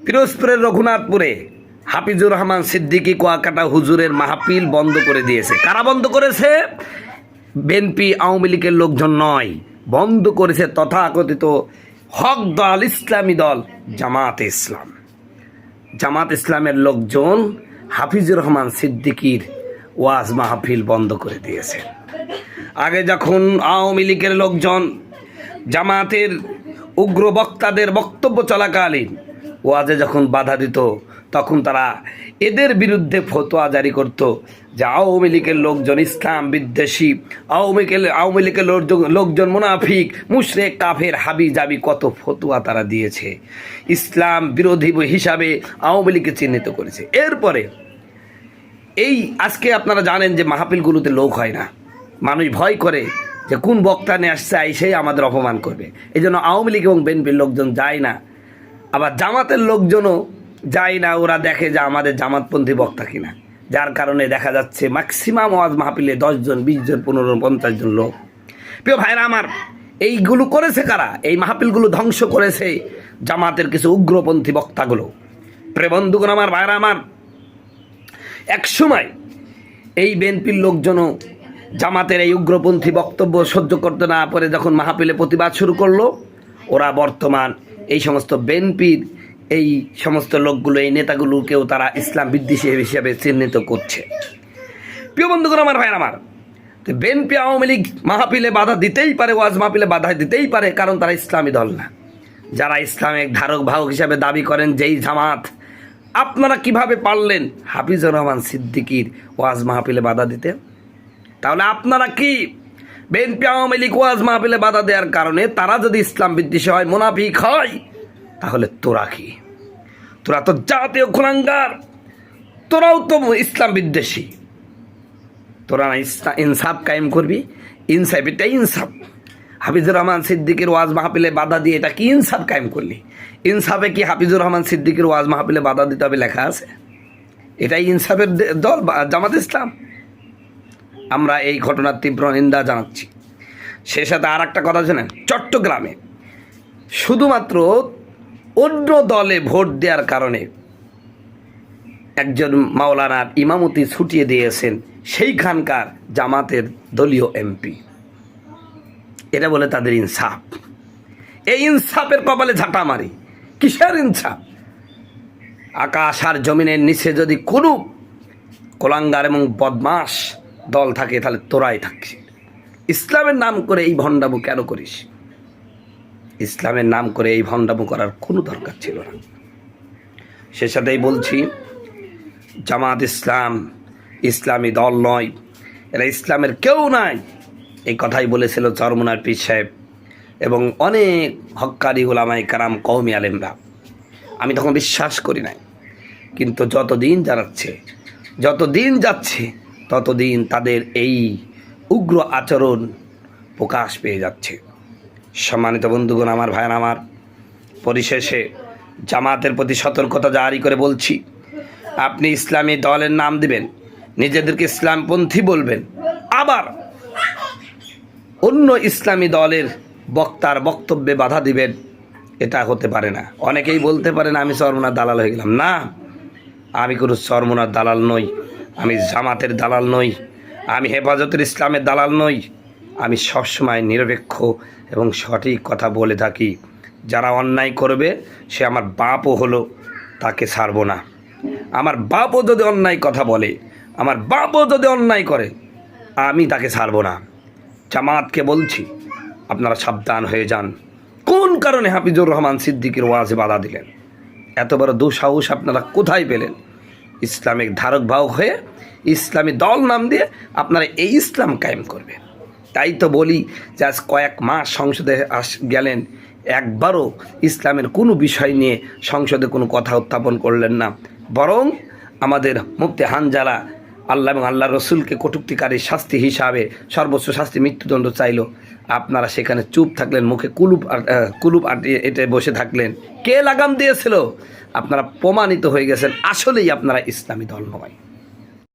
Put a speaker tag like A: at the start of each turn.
A: পিরোজপুরের রঘুনাথপুরে হাফিজুর রহমান সিদ্দিকী কুয়াকাটা হুজুরের মাহফিল বন্ধ করে দিয়েছে। কারা বন্ধ করেছে? বিএনপি আওয়ামী লীগের লোকজন নয়, বন্ধ করেছে তথাকথিত হক দল, ইসলামী দল জামাত ইসলাম। জামাত ইসলামের লোকজন হাফিজুর রহমান সিদ্দিকীর ওয়াজ মাহফিল বন্ধ করে দিয়েছে। আগে যখন আওয়ামী লীগের লোকজন জামাতের উগ্র বক্তাদের বক্তব্য চলাকালীন ওয়াজে যখন বাধা দিত, তখন তারা এদের বিরুদ্ধে ফতোয়া জারি করত যে আওয়ামী লীগের লোকজন ইসলাম বিদ্বেষী, আওয়ামী লীগের লোকজন মুনাফিক, মুশরিক, কাফের, হাবি জাবি কত ফতোয়া তারা দিয়েছে, ইসলাম বিরোধী হিসাবে আওয়ামী লীগকে চিহ্নিত করেছে। এরপরে এই আজকে আপনারা জানেন যে মাহফিলগুলোতে লোক হয় না, মানুষ ভয় করে যে কোন বক্তা নিয়ে আসছে, আইসেই আমাদের অপমান করবে, এই জন্য আওয়ামী লীগ এবং বিএনপির লোকজন যায় না। আবার জামাতের লোকজনও যায় না, ওরা দেখে যে আমাদের জামাতপন্থী বক্তা কিনা, যার কারণে দেখা যাচ্ছে ম্যাক্সিমাম ওয়াজ মাহফিলে 10 জন, 20 জন, 15 জন, 50 জন লোক। প্রিয় ভাইরা আমার, এইগুলো করেছে কারা? এই মাহফিলগুলো ধ্বংস করেছে জামাতের কিছু উগ্রপন্থী বক্তাগুলো। প্রিয় বন্ধুগণ আমার, ভাইরা আমার, একসময় এই বিএনপির লোকজনও জামাতের এই উগ্রপন্থী বক্তব্য সহ্য করতে না পারে যখন মাহফিলে প্রতিবাদ শুরু করলো, ওরা বর্তমান এই সমস্ত বিএনপির এই সমস্ত লোকগুলো, এই নেতাগুলোকেও তারা ইসলাম বিদ্বেষী হিসেবে চিহ্নিত করছে। প্রিয় বন্ধুগণ আমার, ভাইরা আমার, তো বিএনপি আওয়ামী লীগ মাহফিলে বাধা দিতেই পারে, ওয়াজ মাহফিলে বাধা দিতেই পারে, কারণ তারা ইসলামী দল না। যারা ইসলামের ধারক বাহক হিসাবে দাবি করেন যেই জামাত, আপনারা কিভাবে পারলেন হাফিজুর রহমান সিদ্দিকীর ওয়াজ মাহফিলে বাধা দিতে? তাহলে আপনারা কি বিএনপি আওয়ামী লীগ ওয়াজ মাহফিলে বাধা দেওয়ার কারণে তারা যদি ইসলাম বিদ্বেষী হয়, মুনাফিক হয়, তাহলে তোরা কি? তোরা তো জাতীয় কুলাঙ্গার, তোরাও তো ইসলাম বিদ্বেষী। তোরা না ইনসাফ কায়েম করবি? ইনসাফ, এটা ইনসাফ। হাফিজুর রহমান সিদ্দিকীর ওয়াজ মাহফিলে বাধা দিয়ে এটা কি ইনসাফ কায়েম করলি? ইনসাফে কি হাফিজুর রহমান সিদ্দিকীর ওয়াজ মাহফিলে বাধা দিতে হবে লেখা আছে? এটাই ইনসাফের দল জামাত ইসলাম। আমরা এই ঘটনার তীব্র নিন্দা জানাচ্ছি। সে সাথে আর একটা কথা জানেন, চট্টগ্রামে শুধুমাত্র অন্য দলে ভোট দেওয়ার কারণে একজন মাওলানার ইমামতি ছুটিয়ে দিয়েছেন সেইখানকার জামাতের দলীয় এমপি। এটা বলে তাদের ইনসাফ। এই ইনসাফের কপালে ঝাঁটা মারি। কিসের ইনসাফ? আকাশ আর জমিনের নিচে যদি কোনো কোলাঙ্গার এবং বদমাস দল থাকে, তাহলে তোরাই থাকছে। ইসলামের নাম করে এই ভণ্ডামো কেন করিস? ইসলামের নাম করে এই ভণ্ডামো করার কোনো দরকার ছিল না। সে সাথেই বলছি, জামাত ইসলাম ইসলামী দল নয়, এরা ইসলামের কেউ নাই। এই কথাই বলেছিল চরমনার পীর সাহেব এবং অনেক হক্কানি উলামায়ে কেরাম, কওমি আলেমরা। আমি তখন বিশ্বাস করি নাই, কিন্তু যতদিন যাচ্ছে ততদিন তাদের এই উগ্র আচরণ প্রকাশ পেয়ে যাচ্ছে। সম্মানিত বন্ধুগণ আমার, ভাইয়ের আমার, পরিশেষে জামাতের প্রতি সতর্কতা জারি করে বলছি, আপনি ইসলামী দলের নাম দিবেন, নিজেদেরকে ইসলামপন্থী বলবেন, আবার অন্য ইসলামী দলের বক্তার বক্তব্যে বাধা দিবেন, এটা হতে পারে না। অনেকেই বলতে পারেন আমি চরমনার দালাল হয়ে গেলাম। না, আমি কোনো চরমনার দালাল নই, আমি জামাতের দালাল নই, আমি হেফাজতুল ইসলামের দালাল নই। আমি সবসময় নিরপেক্ষ এবং সঠিক কথা বলে থাকি। যারা অন্যায় করবে, সে আমার বাপও হলো, তাকে ছাড়বো না। আমার বাপও যদি অন্যায় কথা বলে, আমার বাপও যদি অন্যায় করে, আমি তাকে ছাড়বো না। জামাতকে বলছি, আপনারা সাবধান হয়ে যান। কোন কারণে হাফিজুর রহমান সিদ্দিকীর ওয়াজে বাধা দিলেন? এত বড় দুঃসাহস আপনারা কোথায় পেলেন? ইসলামিক ধারক বাহক হয়ে ইসলামী দল নাম দিয়ে আপনারা এই ইসলাম কায়েম করবেন। তাই তো বলি যে আজ কয়েক মাস সংসদে গেলেন, একবারও ইসলামের কোনো বিষয় নিয়ে সংসদে কোনো কথা উত্থাপন করলেন না, বরং আমাদের মুফতি হানজালা আল্লাহ এবং আল্লাহ রসুলকে কটূক্তিকারী শাস্তি হিসাবে সর্বোচ্চ শাস্তি মৃত্যুদণ্ড চাইল। আপনারা সেখানে চুপ থাকলেন, মুখে কুলুপ এটে বসে থাকলেন। কে লাগাম দিয়েছিল? আপনারা প্রমাণিত হয়ে গেছেন আসলেই আপনারা ইসলামী দল নয়।